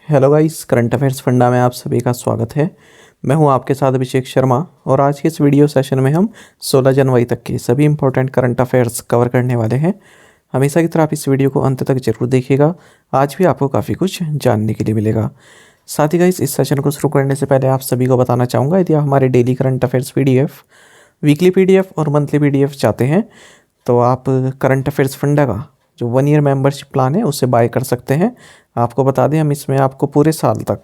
Hello guys, current affairs funda में आप सभी का स्वागत है। मैं हूं आपके साथ अभिषेक शर्मा और आज के इस वीडियो सेशन में हम 16 जनवरी तक के सभी इंपॉर्टेंट करंट अफेयर्स कवर करने वाले हैं। हमेशा की तरह आप इस वीडियो को अंत तक जरूर देखिएगा, आज भी आपको काफ़ी कुछ जानने के लिए मिलेगा। साथ ही गाइस, इस सेशन को शुरू करने से पहले आप सभी को बताना चाहूँगा, यदि आप हमारे daily current affairs PDF, weekly PDF और मंथली PDF चाहते हैं तो आप करंट अफेयर्स फंडा का जो 1 ईयर मेंबरशिप प्लान है उसे बाय कर सकते हैं। आपको बता दें, हम इसमें आपको पूरे साल तक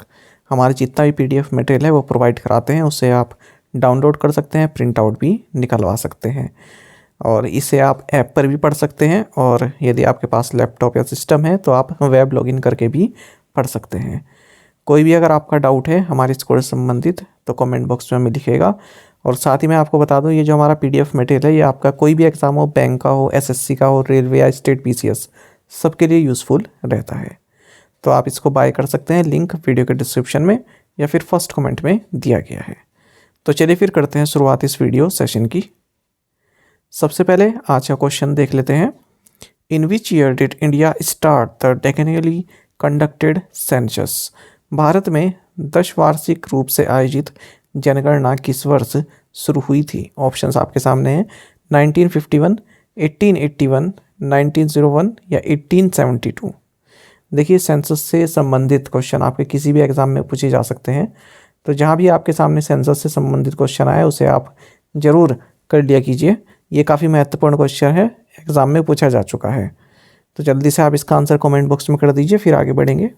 हमारे जितना भी PDF मटेरियल है वो प्रोवाइड कराते हैं, उससे आप डाउनलोड कर सकते हैं, प्रिंट आउट भी निकलवा सकते हैं और इसे आप ऐप पर भी पढ़ सकते हैं। और यदि आपके पास लैपटॉप या सिस्टम है तो आप वेब लॉगिन करके भी पढ़ सकते हैं। कोई भी अगर आपका डाउट है हमारे इस कोर्स से संबंधित तो कमेंट बॉक्स में हमें लिखिएगा। और साथ ही मैं आपको बता दूं, ये जो हमारा PDF मटेरियल है ये आपका कोई भी एग्ज़ाम हो, बैंक का हो, SSC का हो, रेलवे या स्टेट PCS, सबके लिए यूज़फुल रहता है। तो आप इसको बाय कर सकते हैं, लिंक वीडियो के डिस्क्रिप्शन में या फिर फर्स्ट कमेंट में दिया गया है। तो चलिए फिर करते हैं शुरुआत इस वीडियो सेशन की। सबसे पहले आज का क्वेश्चन देख लेते हैं। In which year did India start the decennially conducted census? Bharat में 10 वार्षिक रूप से आयोजित जनगणना किस वर्ष शुरू हुई थी? ऑप्शंस आपके सामने हैं। 1951, 1881, 1901 या 1872। देखिए, सेंसस से संबंधित क्वेश्चन आपके किसी भी एग्जाम में पूछे जा सकते हैं, तो जहाँ भी आपके सामने सेंसस से संबंधित क्वेश्चन आए उसे आप ज़रूर कर लिया कीजिए। ये काफ़ी महत्वपूर्ण क्वेश्चन है, एग्ज़ाम में पूछा जा चुका है। तो जल्दी से आप इसका आंसर कमेंट बॉक्स में कर दीजिए, फिर आगे बढ़ेंगे।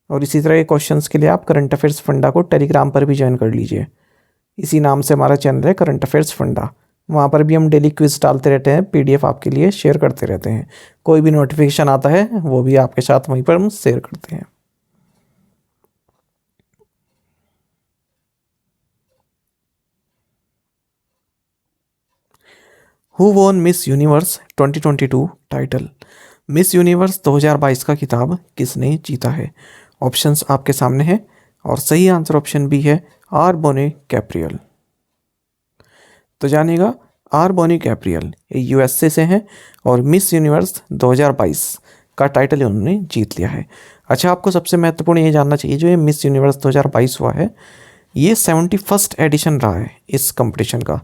और इसी तरह के क्वेश्चंस के लिए आप करंट अफेयर्स फंडा को टेलीग्राम पर भी ज्वाइन कर लीजिए। इसी नाम से हमारा चैनल है करंट अफेयर्स फंडा। वहाँ पर भी हम डेली क्विज डालते रहते हैं, PDF आपके लिए शेयर करते रहते हैं। कोई भी नोटिफिकेशन आता है वो भी आपके साथ वहीं पर हम शेयर करते हैं। Who won miss universe 2022 title? Miss universe 2022 का खिताब किसने जीता है? ऑप्शंस आपके सामने हैं और सही आंसर ऑप्शन बी है, आर बोने कैप्रियल। तो जानिएगा, आर बोनी कैप्रियल ये USA से हैं और मिस यूनिवर्स 2022 का टाइटल उन्होंने जीत लिया है। अच्छा, आपको सबसे महत्वपूर्ण ये जानना चाहिए, जो ये मिस यूनिवर्स 2022 हुआ है ये 71st एडिशन रहा है इस कंपटीशन का।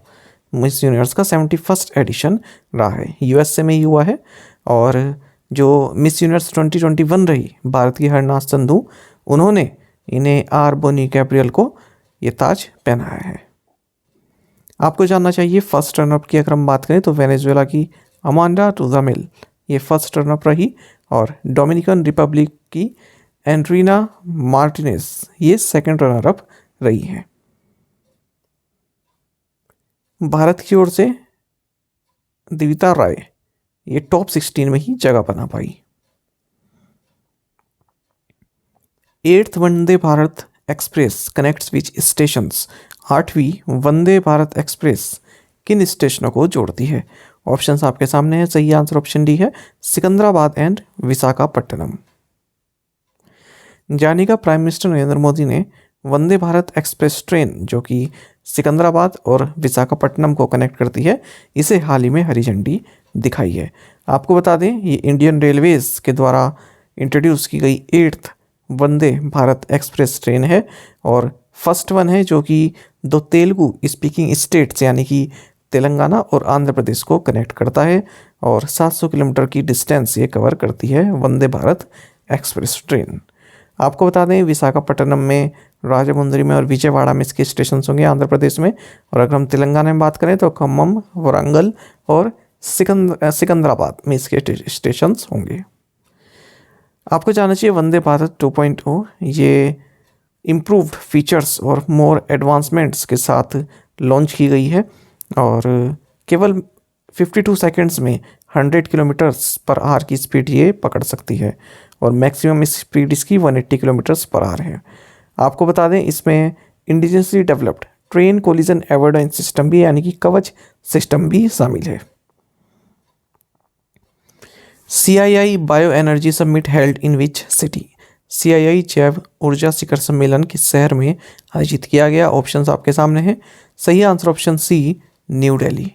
मिस यूनिवर्स का 71st एडिशन रहा है, USA में ही हुआ है। और जो मिस यूनिवर्स 2021 रही भारत की हरनाथ संधू, उन्होंने इन्हें आर बोनी कैप्रियल को ये ताज पहनाया है। आपको जानना चाहिए फर्स्ट रनअप की अगर हम बात करें तो वेनेजुएला की अमांडा टूजामिल ये फर्स्ट रनअप रही और डोमिनिकन रिपब्लिक की एंड्रीना मार्टिनेज ये सेकंड रनअप रही है। भारत की ओर से दिविता राय ये टॉप 16 में ही जगह बना पाई। 8th Vande Bharat express connects विच स्टेशंस? 8वीं वंदे भारत एक्सप्रेस किन स्टेशनों को जोड़ती है? ऑप्शंस आपके सामने है। सही आंसर ऑप्शन डी है, सिकंदराबाद एंड विशाखापट्टनम। जानिएगा, प्राइम मिनिस्टर नरेंद्र मोदी ने वंदे भारत एक्सप्रेस ट्रेन जो कि सिकंदराबाद और विशाखापट्टनम को कनेक्ट करती है, इसे हाल ही में हरी झंडी दिखाई है। आपको बता दें, ये इंडियन रेलवेज के द्वारा इंट्रोड्यूस की गई 8th Vande Bharat express train है और फर्स्ट वन है जो कि 2 तेलुगु स्पीकिंग स्टेट्स यानी कि तेलंगाना और आंध्र प्रदेश को कनेक्ट करता है और 700 किलोमीटर की डिस्टेंस ये कवर करती है वंदे भारत एक्सप्रेस ट्रेन। आपको बता दें, विशाखापट्टनम में, राजमुंद्री में और विजयवाड़ा में इसके स्टेशन होंगे आंध्र प्रदेश में। और अगर हम तेलंगाना में बात करें तो खम्मम, वरंगल और सिकंदराबाद में इसके स्टेशन होंगे। आपको जानना चाहिए, वंदे भारत 2.0 ये इम्प्रूव्ड फीचर्स और मोर एडवांसमेंट्स के साथ लॉन्च की गई है और केवल 52 सेकंड्स में 100 किलोमीटर्स पर आवर की स्पीड ये पकड़ सकती है और मैक्सिमम स्पीड इसकी 180 किलोमीटर्स पर आवर है। आपको बता दें, इसमें indigenously developed train collision avoidance system भी यानी कि कवच सिस्टम भी शामिल है। CII bio energy summit held in which city? CII जैव ऊर्जा शिखर सम्मेलन किस शहर में आयोजित किया गया? ऑप्शंस आपके सामने हैं। सही answer option C, New Delhi.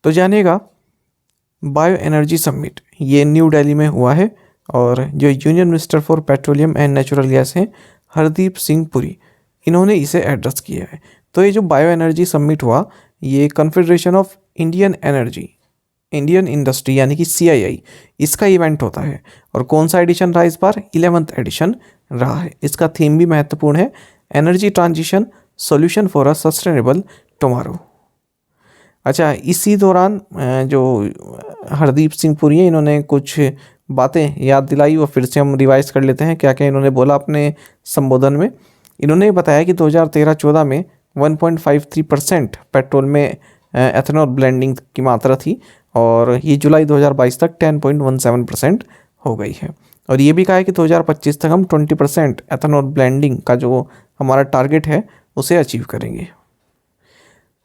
तो जानिएगा, बायो एनर्जी समिट ये न्यू दिल्ली में हुआ है और जो union minister for petroleum and natural gas हैं हरदीप सिंह पुरी, इन्होंने इसे एड्रेस किया है। तो ये जो बायो एनर्जी समिट हुआ, ये confederation of Indian energy Indian industry यानी कि CII इसका इवेंट होता है। और कौन सा एडिशन रहा इस बार? 11th एडिशन रहा है। इसका थीम भी महत्वपूर्ण है, energy transition solution for a sustainable tomorrow. अच्छा, इसी दौरान जो हरदीप सिंह पुरी हैं, इन्होंने कुछ बातें याद दिलाई और फिर से हम रिवाइज कर लेते हैं क्या क्या इन्होंने बोला अपने संबोधन में। इन्होंने बताया कि 2013-14 में 1.53% पेट्रोल में एथेनॉल ब्लेंडिंग की मात्रा थी और ये जुलाई 2022 तक 10.17% हो गई है। और ये भी कहा है कि 2025 तक हम 20% एथेनॉल ब्लेंडिंग का जो हमारा टारगेट है उसे अचीव करेंगे।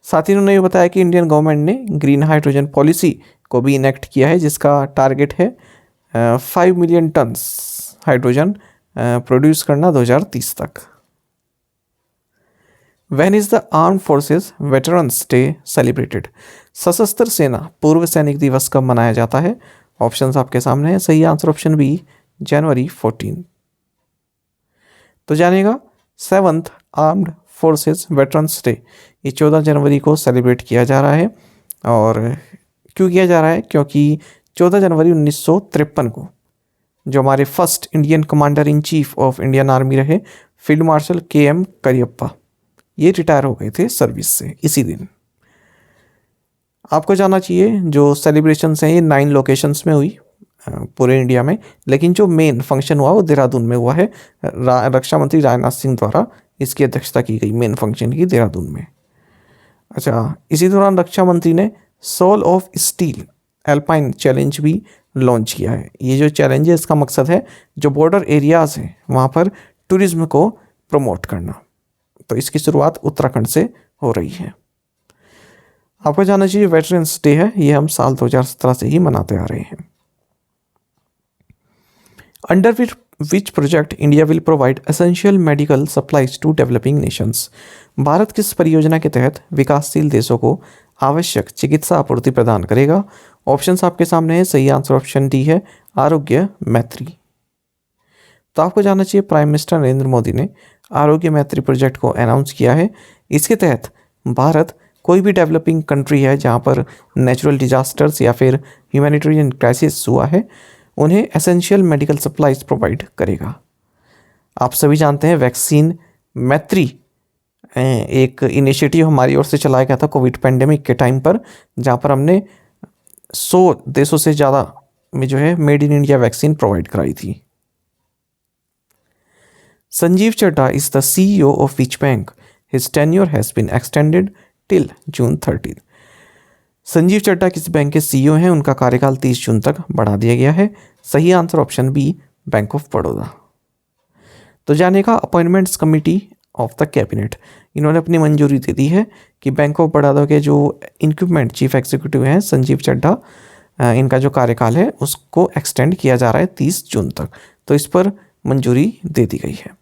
साथ ही उन्होंने ये बताया कि इंडियन गवर्नमेंट ने ग्रीन हाइड्रोजन पॉलिसी को भी इनेक्ट किया है, जिसका टारगेट है 5 मिलियन टन्स हाइड्रोजन प्रोड्यूस करना 2030 तक। When is the Armed Forces Veterans Day celebrated? सशस्त्र सेना पूर्व सैनिक दिवस कब मनाया जाता है? ऑप्शंस आपके सामने है। सही आंसर ऑप्शन बी, जनवरी 14। तो जानिएगा 7th armed forces veterans day ये 14 जनवरी को सेलिब्रेट किया जा रहा है। और क्यों किया जा रहा है? क्योंकि 14 जनवरी 1953 को जो हमारे first Indian commander in chief of Indian army रहे फील्ड मार्शल KM करियप्पा, ये रिटायर हो गए थे सर्विस से इसी दिन। आपको जानना चाहिए जो सेलिब्रेशंस हैं ये 9 लोकेशंस में हुई पूरे इंडिया में, लेकिन जो मेन फंक्शन हुआ वो देहरादून में हुआ है। रक्षा मंत्री राजनाथ सिंह द्वारा इसकी अध्यक्षता की गई मेन फंक्शन की देहरादून में। अच्छा, इसी दौरान रक्षा मंत्री ने soul of steel alpine challenge भी लॉन्च किया है। ये जो चैलेंज है इसका मकसद है जो बॉर्डर एरियाज़ हैं वहाँ पर टूरिज्म को प्रमोट करना। तो इसकी शुरुआत उत्तराखंड से हो रही है। आपको जानना चाहिए वेटरन्स डे है, ये हम साल 2017 से ही मनाते आ रहे हैं। Under which project India will provide essential medical supplies to developing nations? Bharat किस परियोजना के तहत विकासशील देशों को आवश्यक चिकित्सा आपूर्ति प्रदान करेगा? ऑप्शंस आपके सामने है। सही आंसर ऑप्शन डी है, आरोग्य मैत्री। तो आपको जानना चाहिए प्राइम मिनिस्टर नरेंद्र मोदी ने आरोग्य मैत्री प्रोजेक्ट को अनाउंस किया है। इसके तहत भारत कोई भी डेवलपिंग कंट्री है जहां पर नेचुरल डिजास्टर्स या फिर ह्यूमैनिटेरियन क्राइसिस हुआ है, उन्हें एसेंशियल मेडिकल सप्लाईज प्रोवाइड करेगा। आप सभी जानते हैं वैक्सीन मैत्री एक इनिशिएटिव हमारी ओर से चलाया गया था कोविड पेंडेमिक के टाइम पर, जहां पर हमने 100 देशों से ज़्यादा में जो है made in India vaccine provide कराई थी। Sanjeev Chadha is the CEO of which bank? His tenure has been extended till June 30th. Sanjeev Chadha किस बैंक के CEO हैं? उनका कार्यकाल 30 जून तक बढ़ा दिया गया है। सही answer option B, bank of Baroda. तो जानिएगा appointments committee of the cabinet, इन्होंने अपनी मंजूरी दे दी है कि बैंक ऑफ बड़ौदा के जो इंक्यूबमेंट चीफ एग्जीक्यूटिव हैं संजीव चड्ढा, इनका जो कार्यकाल है उसको एक्सटेंड किया जा रहा है 30 जून तक। तो इस पर मंजूरी दे दी गई है।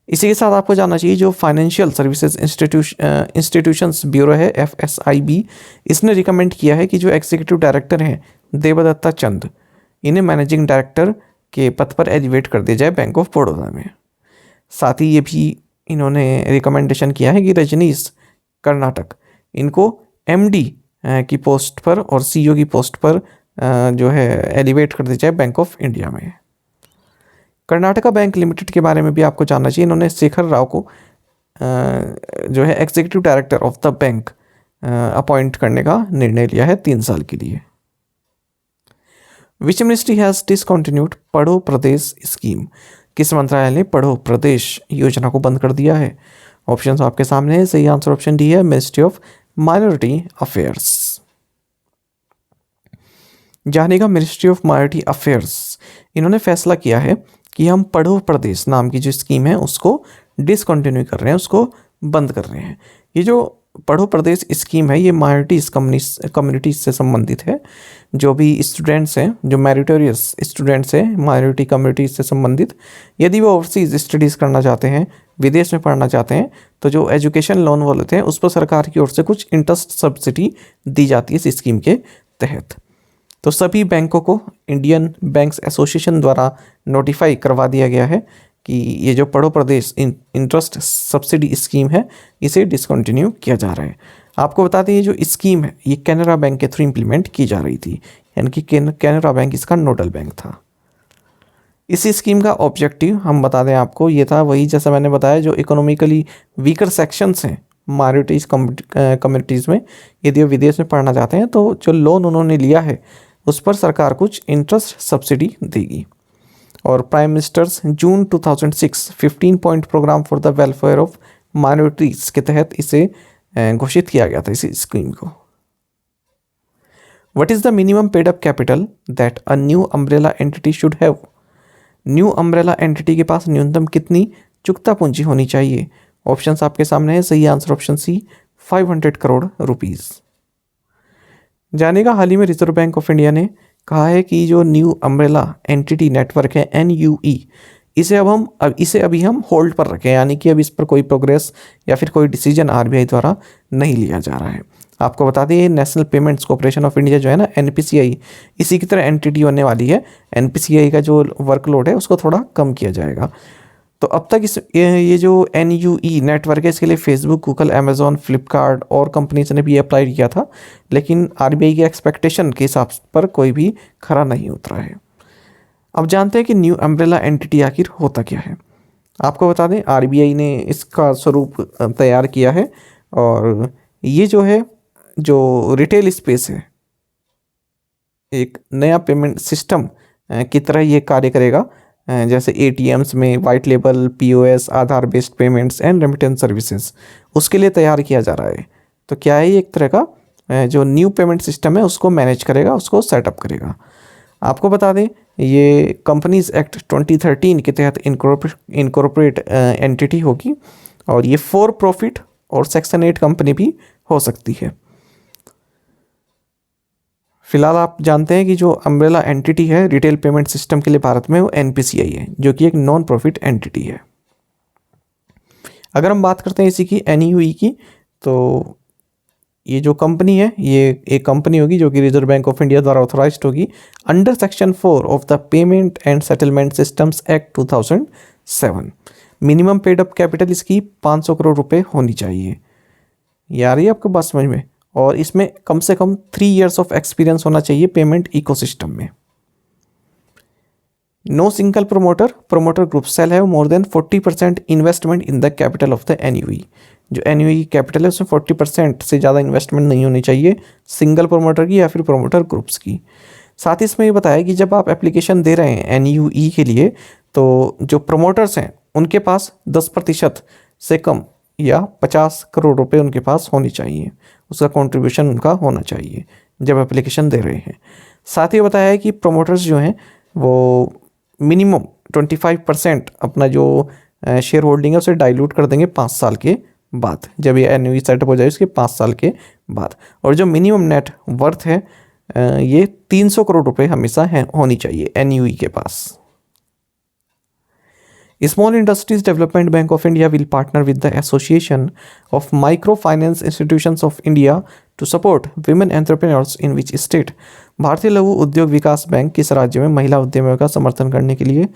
इसी के साथ आपको जानना चाहिए जो फाइनेंशियल सर्विसेज इंस्टीट्यूशंस ब्यूरो है FSIB, इसने रिकमेंड किया है कि जो एग्जीक्यूटिव डायरेक्टर हैं देवदत्ता चंद, इन्हें मैनेजिंग डायरेक्टर के पद पर एलिवेट कर दिया जाए बैंक ऑफ बड़ौदा में। साथ ही ये भी इन्होंने रिकमेंडेशन किया है कि रजनीश कर्नाटक, इनको MD की पोस्ट पर और CEO की पोस्ट पर जो है एलिवेट कर दिया जाए बैंक ऑफ इंडिया में। कर्नाटका बैंक लिमिटेड के बारे में भी आपको जानना चाहिए। इन्होंने शेखर राव को जो है executive director of the bank appoint करने का निर्णय लिया है 3 साल के लिए। विच मिनिस्ट्री हैज़ डिसकंटिन्यूड पढ़ो प्रदेश स्कीम? किस मंत्रालय ने पढ़ो प्रदेश योजना को बंद कर दिया है? ऑप्शंस आपके सामने है। सही आंसर ऑप्शन डी है, मिनिस्ट्री ऑफ माइनॉरिटी अफेयर्स। जानेगा मिनिस्ट्री ऑफ माइनॉरिटी अफेयर्स, इन्होंने फैसला किया है कि हम पढ़ो प्रदेश नाम की जो स्कीम है उसको डिसकंटिन्यू कर रहे हैं, उसको बंद कर रहे हैं। ये जो पढ़ो प्रदेश स्कीम है ये माइनॉरिटीज़ कम्युनिटीज़ से संबंधित है। जो भी स्टूडेंट्स हैं, जो मेरिटोरियस स्टूडेंट्स हैं माइनॉरिटी कम्युनिटीज़ से संबंधित, यदि वो ओवरसीज़ स्टडीज़ करना चाहते हैं, विदेश में पढ़ना चाहते हैं, तो जो एजुकेशन लोन वाले थे उस पर सरकार की ओर से कुछ इंटरेस्ट सब्सिडी दी जाती है इस स्कीम के तहत। तो सभी बैंकों को इंडियन बैंक्स एसोसिएशन द्वारा नोटिफाई करवा दिया गया है कि ये जो पढ़ो प्रदेश इंटरेस्ट सब्सिडी स्कीम है इसे डिसकंटिन्यू किया जा रहा है। आपको बता दें ये जो स्कीम है ये कैनरा बैंक के थ्रू इम्प्लीमेंट की जा रही थी, यानी कि कैनरा बैंक इसका नोडल बैंक था। इसी स्कीम का ऑब्जेक्टिव हम बता दें आपको, ये था वही जैसा मैंने बताया, जो इकोनॉमिकली वीकर सेक्शंस हैं माइनॉरिटीज़ कम्युनिटीज़ में, यदि वो विदेश में पढ़ना चाहते हैं तो जो लोन उन्होंने लिया है उस पर सरकार कुछ इंटरेस्ट सब्सिडी देगी। और prime minister's June 2006 15 point programme for the welfare of minorities के तहत इसे घोषित किया गया था, इसी स्कीम को। What is the minimum paid up capital that a new umbrella entity should have? New umbrella entity के पास न्यूनतम कितनी चुकता पूंजी होनी चाहिए? ऑप्शंस आपके सामने है। सही answer option C 500 crore rupees. जानेगा, हाल ही में रिजर्व बैंक ऑफ इंडिया ने कहा है कि जो न्यू अम्ब्रेला एंटिटी नेटवर्क है NUE, इसे अभी हम होल्ड पर रखें, यानी कि अब इस पर कोई प्रोग्रेस या फिर कोई डिसीजन RBI द्वारा नहीं लिया जा रहा है। आपको बता दें national payments corporation of India जो है ना, NPCI, इसी की तरह एंटिटी होने वाली है। NPCI का जो वर्कलोड है उसको थोड़ा कम किया जाएगा। तो अब तक ये जो NUE नेटवर्क है इसके लिए फेसबुक, गूगल, अमेजोन, फ्लिपकार्ट और कंपनीज ने भी अप्लाई किया था, लेकिन RBI के एक्सपेक्टेशन के हिसाब पर कोई भी खरा नहीं उतरा है। अब जानते हैं कि न्यू अम्ब्रेला एंटिटी आखिर होता क्या है। आपको बता दें RBI ने इसका स्वरूप तैयार किया है, और ये जो है जो रिटेल स्पेस है, एक नया पेमेंट सिस्टम की तरह ये कार्य करेगा, जैसे ATMs में white label POS, Aadhaar based payments and remittance services, उसके लिए तैयार किया जा रहा है। तो क्या है, ये एक तरह का जो न्यू पेमेंट सिस्टम है उसको मैनेज करेगा, उसको सेटअप करेगा। आपको बता दें ये कंपनीज एक्ट 2013 के तहत इनकॉर्पोरेट एंटिटी होगी, और ये फॉर प्रॉफिट और सेक्शन 8 कंपनी भी हो सकती है। फिलहाल आप जानते हैं कि जो अम्ब्रेला एंटिटी है रिटेल पेमेंट सिस्टम के लिए भारत में, वो NPCI है, जो कि एक नॉन प्रॉफिट एंटिटी है। अगर हम बात करते हैं इसी की NUE की, तो ये जो कंपनी है ये एक कंपनी होगी जो कि रिजर्व बैंक ऑफ इंडिया द्वारा ऑथोराइज्ड होगी under section 4 of the payment and settlement systems act 2007। Minimum paid up capital इसकी 500 करोड़ रुपए होनी चाहिए। ये आ रही है आपको बात समझ में? और इसमें कम से कम 3 इयर्स ऑफ एक्सपीरियंस होना चाहिए पेमेंट इकोसिस्टम में। No single promoter group shall have more than 40% investment in the capital of the NUE। जो NUE कैपिटल है उसमें 40% से ज़्यादा इन्वेस्टमेंट नहीं होनी चाहिए सिंगल प्रोमोटर की या फिर प्रोमोटर ग्रुप्स की। साथ ही इसमें ये बताया कि जब आप एप्लीकेशन दे रहे हैं NUE के लिए, तो जो प्रोमोटर्स हैं उनके पास 10% से कम या 50 करोड़ रुपए उनके पास होनी चाहिए, उसका कंट्रीब्यूशन उनका होना चाहिए जब एप्लीकेशन दे रहे हैं। साथ ही बताया है कि प्रोमोटर्स जो हैं वो मिनिमम 25% अपना जो शेयर होल्डिंग है उसे डाइल्यूट कर देंगे 5 साल के बाद, जब ये NUE सेटअप हो जाए उसके 5 साल के बाद। और जो मिनिमम नेट वर्थ है ये 300 करोड़ रुपए हमेशा होनी चाहिए NUE के पास। Small Industries Development Bank of India will partner with the Association of Microfinance Institutions of India to support women entrepreneurs in which state? भारतीय लघु उद्योग विकास बैंक किस राज्य में महिला उद्यमियों का समर्थन करने के लिए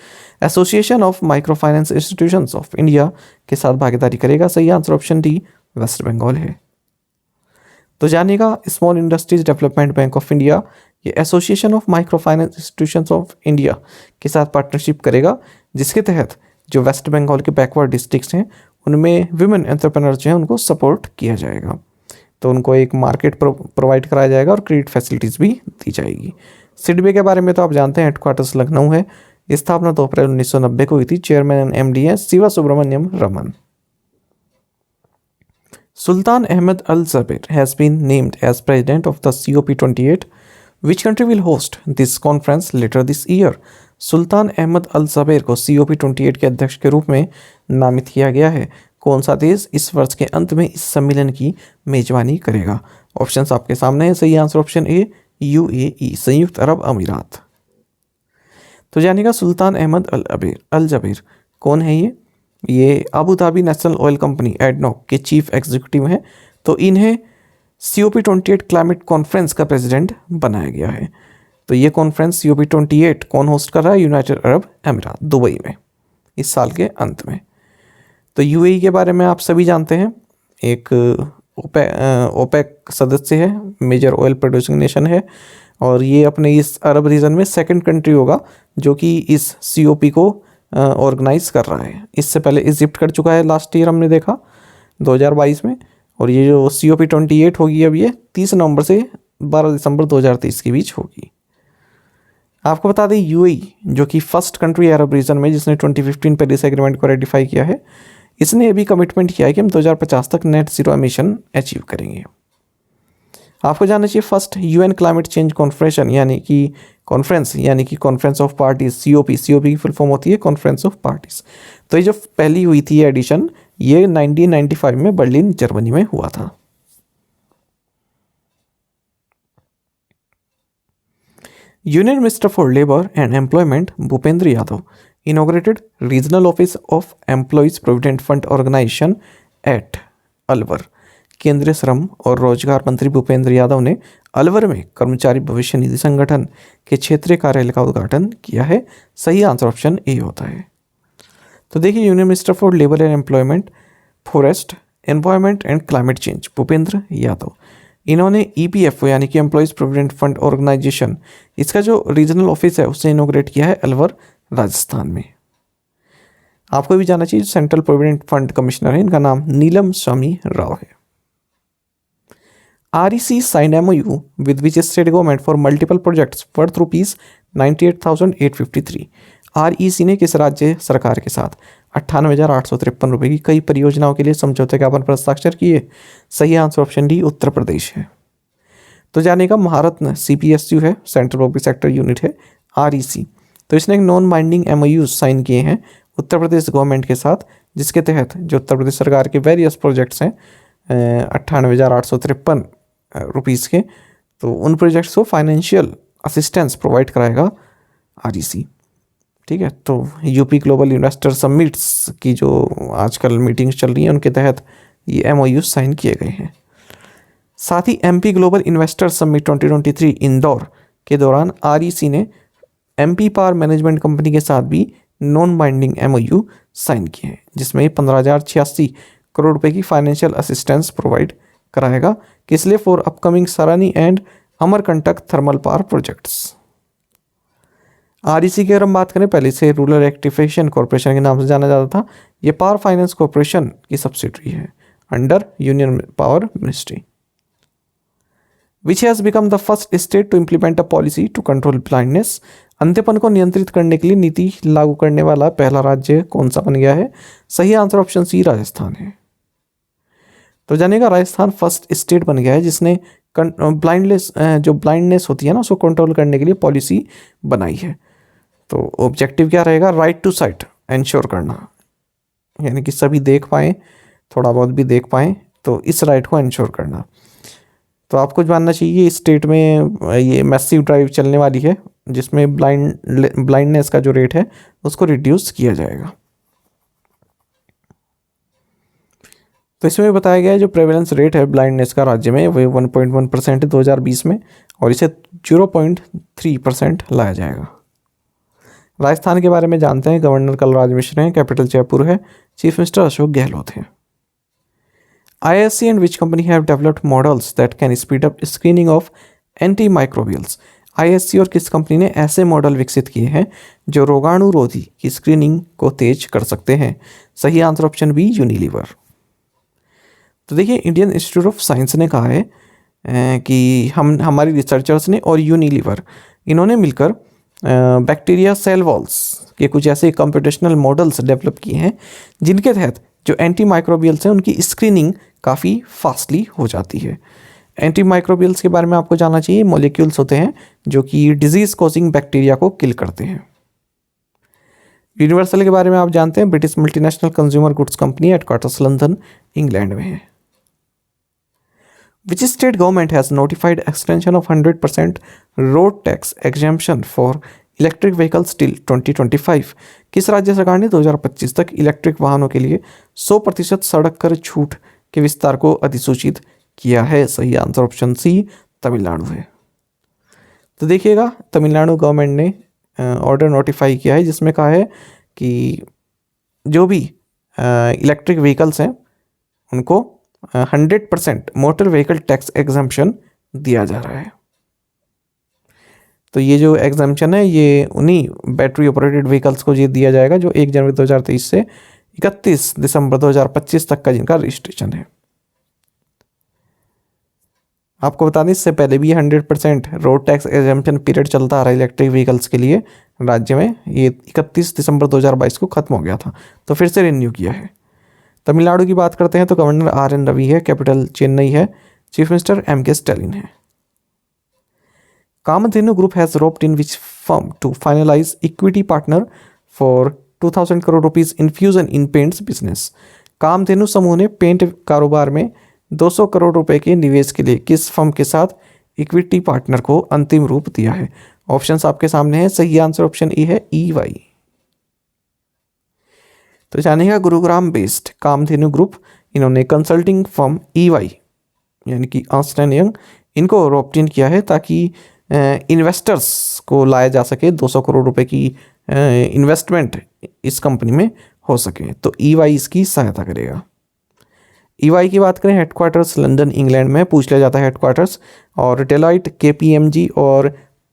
association of micro finance institutions of India के साथ भागीदारी करेगा? सही answer option D west Bengal है। तो जानिएगा, small industries development bank of India ये association of micro finance institutions of India के साथ पार्टनरशिप करेगा, जिसके तहत जो वेस्ट बंगाल के बैकवर्ड डिस्ट्रिक्ट्स हैं उनमें विमेन एंटरप्रेन्योर्स जो हैं उनको सपोर्ट किया जाएगा। तो उनको एक मार्केट प्रोवाइड कराया जाएगा और क्रेडिट फैसिलिटीज़ भी दी जाएगी। सिडबी के बारे में तो आप जानते हैं, हेडक्वार्टर्स लखनऊ है। स्थापना 2 अप्रैल 1990 को हुई थी। चेयरमैन एंड MD है Shiva Subramaniam Raman. Sultan Ahmed Al Jaber has been named as president of the COP28. Which country will host this conference later this year? सुल्तान अहमद अल जबेर को COP28 के अध्यक्ष के रूप में नामित किया गया है। कौन सा देश इस वर्ष के अंत में इस सम्मेलन की मेजबानी करेगा? ऑप्शंस आपके सामने है। सही आंसर ऑप्शन ए UAE, संयुक्त अरब अमीरात। तो जानिएगा, सुल्तान अहमद अल जबेर कौन है ये Abu Dhabi national oil company ADNOC के चीफ एग्जीक्यूटिव हैं। तो इन्हें COP28 क्लाइमेट कॉन्फ्रेंस का प्रेसिडेंट बनाया गया है। तो ये कॉन्फ्रेंस UP28 कौन होस्ट कर रहा है? यूनाइटेड अरब अमीरात, दुबई में, इस साल के अंत में। तो UAE के बारे में आप सभी जानते हैं, एक ओपेक सदस्य है, मेजर ऑयल प्रोड्यूसिंग नेशन है, और ये अपने इस अरब रीजन में सेकंड कंट्री होगा जो कि इस COP को ऑर्गेनाइज कर रहा है। इससे पहले इजिप्ट कर चुका है, लास्ट ईयर हमने देखा 2022 में, और ये जो COP28 होगी अब ये 30 नवंबर से 12 दिसंबर 2023 के बीच होगी। आपको बता दें UAE जो कि फर्स्ट कंट्री अरब रीजन में जिसने 2015 पेरिस एग्रीमेंट को रेटिफाई किया है, इसने अभी कमिटमेंट किया है कि हम 2050 तक नेट जीरो एमिशन अचीव करेंगे। आपको जानना चाहिए first UN climate change conference यानी कि कॉन्फ्रेंस ऑफ पार्टीज, COP की फुल फॉर्म होती है कॉन्फ्रेंस ऑफ पार्टीज। तो ये जो पहली हुई थी एडिशन, ये 1995 में बर्लिन जर्मनी में हुआ था। Union minister for labour and employment Bhupender Yadav inaugurated regional office of employees provident fund organisation at Alwar. केंद्रीय श्रम और रोजगार मंत्री भूपेंद्र यादव ने अलवर में कर्मचारी भविष्य निधि संगठन के क्षेत्रीय कार्यालय का उद्घाटन किया है। सही आंसर ऑप्शन ए होता है। तो देखिए, union minister for labour and employment, forest, environment and climate change Bhupendra Yadav, इन्होंने EPFO यानी कि एम्प्लॉयज़ प्रोविडेंट फंड ऑर्गेनाइजेशन, इसका जो रीजनल ऑफिस है उसे इनोग्रेट किया है अलवर राजस्थान में। आपको भी जानना चाहिए, सेंट्रल प्रोविडेंट फंड कमिश्नर है, इनका नाम नीलम स्वामी राव है। REC sign MOU with which state government for multiple projects worth ₹98,853। REC ने किस राज्य सरकार के साथ 98,853 रुपये की कई परियोजनाओं के लिए समझौते ज्ञापन पर हस्ताक्षर किए? सही answer option D Uttar Pradesh है। तो जानेगा, महारत्न CPSU है, सेंट्रल पब्लिक सेक्टर यूनिट है REC। तो इसने एक नॉन बाइंडिंग MOU साइन किए हैं उत्तर प्रदेश गवर्नमेंट के साथ, जिसके तहत जो उत्तर प्रदेश सरकार के वेरियस प्रोजेक्ट्स हैं 98,853 रुपीज़ के, तो उन प्रोजेक्ट्स को फाइनेंशियल असिस्टेंस प्रोवाइड कराएगा REC। ठीक है, तो UP ग्लोबल इन्वेस्टर समिट्स की जो आजकल मीटिंग्स चल रही हैं उनके तहत ये MOU साइन किए गए हैं। साथ ही MP global investor summit 2023 Indore के दौरान REC ने MP पावर मैनेजमेंट कंपनी के साथ भी नॉन बाइंडिंग MOU साइन किए हैं, जिसमें 15,086 करोड़ रुपए की फाइनेंशियल असिस्टेंस प्रोवाइड कराएगा, किस लिए? For upcoming Sarani and Amarkantak thermal power projects. REC की अगर हम बात करें, पहले से रूरल इलेक्ट्रिफिकेशन कॉर्पोरेशन के नाम से जाना जाता था। ये पावर फाइनेंस कॉर्पोरेशन की सब्सिडरी है under union power ministry. Which has become the first state to implement a policy to control blindness. अंधेपन को नियंत्रित करने के लिए नीति लागू करने वाला पहला राज्य कौन सा बन गया है? सही आंसर ऑप्शन सी राजस्थान है। तो जानेगा, राजस्थान फर्स्ट स्टेट बन गया है जिसने ब्लाइंडनेस होती है ना, उसको कंट्रोल करने के लिए पॉलिसी बनाई है। तो ऑब्जेक्टिव क्या रहेगा? राइट टू साइट इंश्योर करना, यानी कि सभी देख पाएँ, थोड़ा बहुत भी देख पाएँ, तो इस राइट को इंश्योर करना। तो आपको जानना चाहिए, इस स्टेट में ये मैसिव ड्राइव चलने वाली है जिसमें ब्लाइंडनेस का जो रेट है उसको रिड्यूस किया जाएगा। तो इसमें बताया गया है जो प्रेवलेंस रेट है ब्लाइंडनेस का राज्य में वो 1.1% है 2020 में, और इसे 0.3% लाया जाएगा। राजस्थान के बारे में जानते हैं, गवर्नर कलराज मिश्र हैं, कैपिटल जयपुर है, चीफ मिनिस्टर अशोक गहलोत हैं। IISc and which company have developed models that can speed up screening of antimicrobials। IISc और किस कंपनी ने ऐसे मॉडल विकसित किए हैं जो रोगाणुरोधी की स्क्रीनिंग को तेज कर सकते हैं? सही आंसर ऑप्शन बी यूनिलीवर। तो देखिए, इंडियन इंस्टीट्यूट ऑफ साइंस ने कहा है कि हमारी रिसर्चर्स ने और यूनिलीवर इन्होंने मिलकर बैक्टीरिया सेल वॉल्स के कुछ ऐसे कंप्यूटेशनल मॉडल्स डेवलप किए हैं जिनके तहत जो एंटीमाइक्रोबियल्स हैं उनकी स्क्रीनिंग काफ़ी फास्टली हो जाती है। एंटीमाइक्रोबियल्स के बारे में आपको जानना चाहिए, मॉलिक्यूल्स होते हैं जो कि डिजीज कॉजिंग बैक्टीरिया को किल करते हैं। यूनिवर्सल के बारे में आप जानते हैं, British multinational consumer goods company, headquarters London England में है। Which state government has notified extension of 100% road tax exemption for electric vehicles till 2025। किस राज्य सरकार ने 2025 तक इलेक्ट्रिक वाहनों के लिए 100% सड़क कर छूट के विस्तार को अधिसूचित किया है? सही आंसर ऑप्शन सी तमिलनाडु है। तो देखिएगा तमिलनाडु गवर्नमेंट ने ऑर्डर नोटिफाई किया है जिसमें कहा है कि जो भी इलेक्ट्रिक व्हीकल्स हैं उनको 100% मोटर व्हीकल टैक्स एग्जम्पशन दिया जा रहा है। तो ये जो एग्जम्पशन है ये उन्हीं बैटरी ऑपरेटेड व्हीकल्स को ये दिया जाएगा जो 1 जनवरी 2023 से 31 दिसंबर 2025 तक का जिनका रजिस्ट्रेशन है। आपको बता दें इससे पहले भी 100% रोड टैक्स एग्जम्पशन पीरियड चलता आ रहा है इलेक्ट्रिक व्हीकल्स के लिए राज्य में। ये 31 दिसंबर 2022 को खत्म हो गया था, तो फिर से रिन्यू किया है। तमिलनाडु की बात करते हैं तो गवर्नर RN रवि है, कैपिटल चेन्नई है, चीफ मिनिस्टर MK स्टालिन है। Kamdhenu group has roped in which firm to finalize equity partner for 2000 crore rupees infusion in paints business. Kamdhenu समूह ने पेंट कारोबार में 200 करोड़ रुपए के निवेश के लिए किस फर्म के साथ इक्विटी पार्टनर को अंतिम रूप दिया है? ऑप्शंस आपके सामने है। सही आंसर ऑप्शन ए है EY। तो जानेगा गुरुग्राम बेस्ड कामधेनु ग्रुप, इन्होंने कंसल्टिंग फर्म EY यानी कि अर्न्स्ट एंड यंग इनको रॉप्ट इन किया है ताकि इन्वेस्टर्स को लाया जा सके, 200 करोड़ रुपए की इन्वेस्टमेंट इस कंपनी में हो सके। तो EY इसकी सहायता करेगा। EY की बात करें हेडक्वार्टर्स लंदन इंग्लैंड में पूछ लिया जाता है हेडक्वार्टर्स, और डेलॉइट KPMG और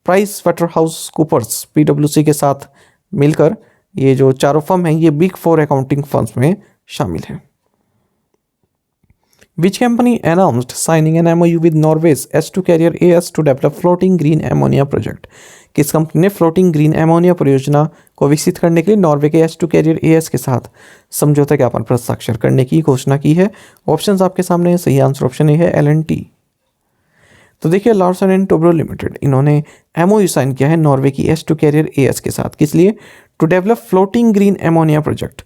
प्राइस वाटरहाउस कूपर्स PwC के साथ मिलकर ये जो चारों फर्म हैं ये बिग 4 अकाउंटिंग फर्म्स में शामिल हैं। Which company announced signing an MOU with Norway's S2 carrier AS to develop floating green ammonia project? किस कंपनी ने फ्लोटिंग ग्रीन एमोनिया परियोजना को विकसित करने के लिए नॉर्वे के S2 कैरियर AS के साथ समझौता ज्ञापन पर हस्ताक्षर करने की घोषणा की है? ऑप्शंस आपके सामने है। सही आंसर ऑप्शन ए है LNT। तो देखिए लार्सन एंड टोब्रो लिमिटेड इन्होंने MOU साइन किया है नॉर्वे की S2 कैरियर AS के साथ। किस लिए? To develop floating green ammonia project,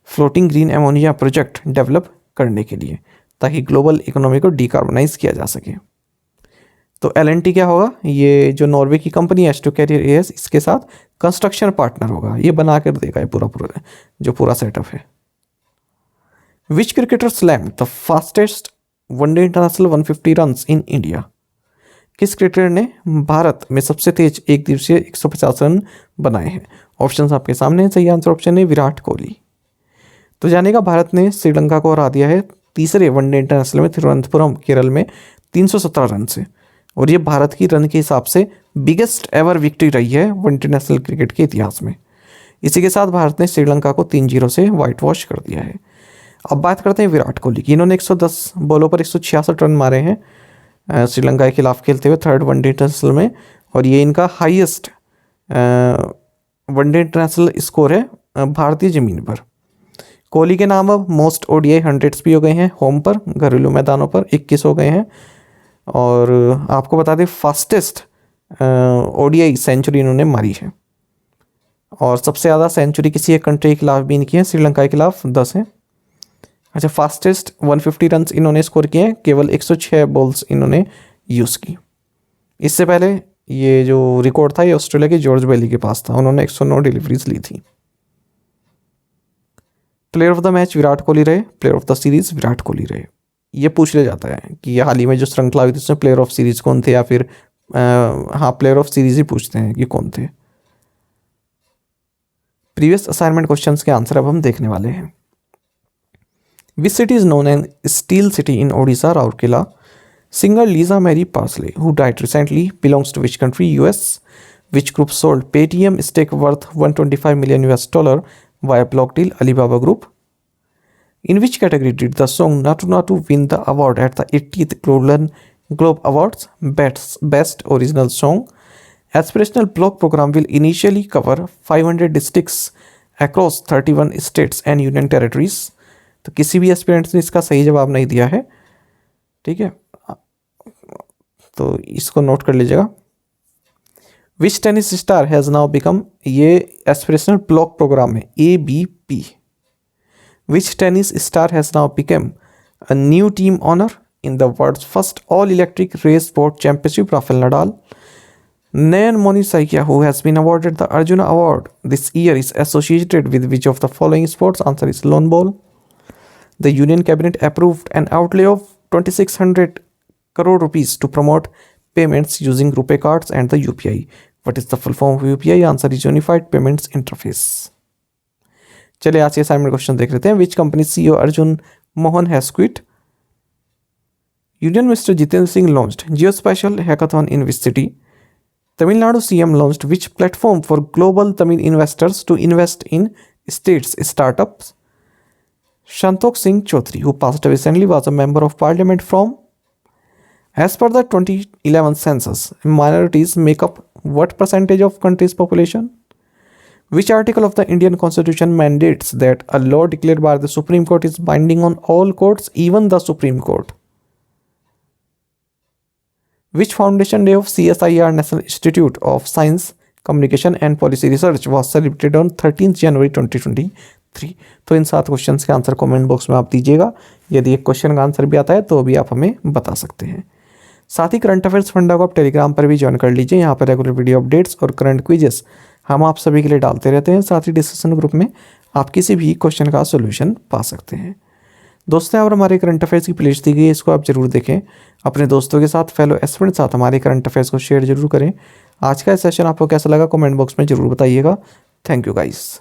floating green ammonia project develop करने के लिए, ताकि ग्लोबल इकोनॉमी को डिकार्बोनाइज किया जा सके। तो LNT क्या होगा? ये जो नॉर्वे की कंपनी S2 कैरियर AS इसके साथ कंस्ट्रक्शन पार्टनर होगा, ये बना कर देगा ये पूरा सेटअप है। विच cricketer slammed the fastest one day international 150 runs in India? किस क्रिकेटर ने भारत में सबसे तेज एक दिवसीय 150 रन बनाए हैं? ऑप्शंस आपके सामने है। सही आंसर ऑप्शन है विराट कोहली। तो जानेगा भारत ने श्रीलंका को हरा दिया है तीसरे वनडे इंटरनेशनल में तिरुवनंतपुरम केरल में 317 रन से, और ये भारत की रन के हिसाब से बिगेस्ट एवर विक्ट्री रही है वन इंटरनेशनल क्रिकेट के इतिहास में। इसी के साथ भारत ने श्रीलंका को 3-0 से वाइट वॉश कर दिया है। अब बात करते हैं विराट कोहली की। इन्होंने 110 बॉलों पर 166 रन मारे हैं श्रीलंका के खिलाफ खेलते हुए थर्ड वनडे इंटरनेशनल में, और ये इनका हाईएस्ट वनडे इंटरनेशनल स्कोर है भारतीय ज़मीन पर। कोहली के नाम अब मोस्ट ODI 100s भी हो गए हैं होम पर, घरेलू मैदानों पर 21 हो गए हैं। और आपको बता दें फास्टेस्ट ODI सेंचुरी इन्होंने मारी है, और सबसे ज़्यादा सेंचुरी किसी एक कंट्री के खिलाफ भी इनकी है, श्रीलंका के खिलाफ 10 है। अच्छा, फास्टेस्ट 150 रन इन्होंने स्कोर किए हैं, केवल 106 बॉल्स इन्होंने यूज़ की। इससे पहले ये जो रिकॉर्ड था ये ऑस्ट्रेलिया के जॉर्ज बेली के पास था, उन्होंने 109 डिलीवरीज ली थी। Player of the match Virat Kohli रहे, player of the series Virat Kohli रहे। ये पूछ लिया जाता है कि ये हाल ही में जो श्रृंखला हुई थी उसमें प्लेयर ऑफ सीरीज कौन थे, या फिर प्लेयर ऑफ सीरीज ही पूछते हैं कि कौन थे। प्रीवियस असाइनमेंट क्वेश्चंस के आंसर अब हम देखने वाले हैं। Which city is known as steel city in Odisha? Rourkela. Singer Lisa Marie Presley who died recently belongs to which country? US। Which group sold Paytm stake worth $125 million via block deal? Alibaba Group. In which category did the song Natu Natu win the award at the 80th Golden Globe Awards? Best Original Song. Aspirational Block program will initially cover 500 districts across 31 states and union territories. तो किसी भी aspirants ने इसका सही जवाब नहीं दिया है, ठीक है, तो इसको नोट कर लीजिएगा। Which tennis star has now become, ये एस्पिरेशनल ब्लॉक प्रोग्राम है ABP। Which tennis star has now become a new team owner in the world's first all electric race boat championship? Rafael Nadal. Nayan Moni Saikia, who has been awarded the Arjuna Award this year, is associated with which of the following sports? Answer is lawn ball. The Union Cabinet approved an outlay of 2600 crore rupees to promote payments using RuPay cards and the UPI? What is the full form of UPI? Answer is Unified Payments Interface. चलिए आज के assignment question देख लेते हैं. Which company CEO Arjun Mohan has quit? Union Minister Jitendra Singh launched Geospatial Hackathon in which city? Tamil Nadu CM launched which platform for global Tamil investors to invest in states startups? Santokh Singh Chaudhary, who passed away recently, was a member of parliament from? As per the 2011 census, minorities make up what percentage of country's population? Which article of the Indian Constitution mandates that a law declared by the Supreme Court is binding on all courts, even the Supreme Court? Which foundation day of CSIR National Institute of Science, Communication and Policy Research was celebrated on 13th January 2023? तो इन 7 questions के answer comment box में आप दीजिएगा. यदि एक question का answer भी आता है तो भी आप हमें बता सकते हैं. साथ ही करंट अफेयर्स फंडा को आप टेलीग्राम पर भी ज्वाइन कर लीजिए. यहाँ पर रेगुलर वीडियो अपडेट्स और करंट क्विजेस हम आप सभी के लिए डालते रहते हैं. साथ ही डिस्कशन ग्रुप में आप किसी भी क्वेश्चन का सोल्यूशन पा सकते हैं. दोस्तों, और हमारे करंट अफेयर्स की प्लेलिस्ट दी गई है, इसको आप जरूर देखें. अपने दोस्तों के साथ, फेलो एस्पिरेंट साथ हमारे करंट अफेयर्स को शेयर जरूर करें. आज का सेशन आपको कैसा लगा कमेंट बॉक्स में जरूर बताइएगा. Thank you guys.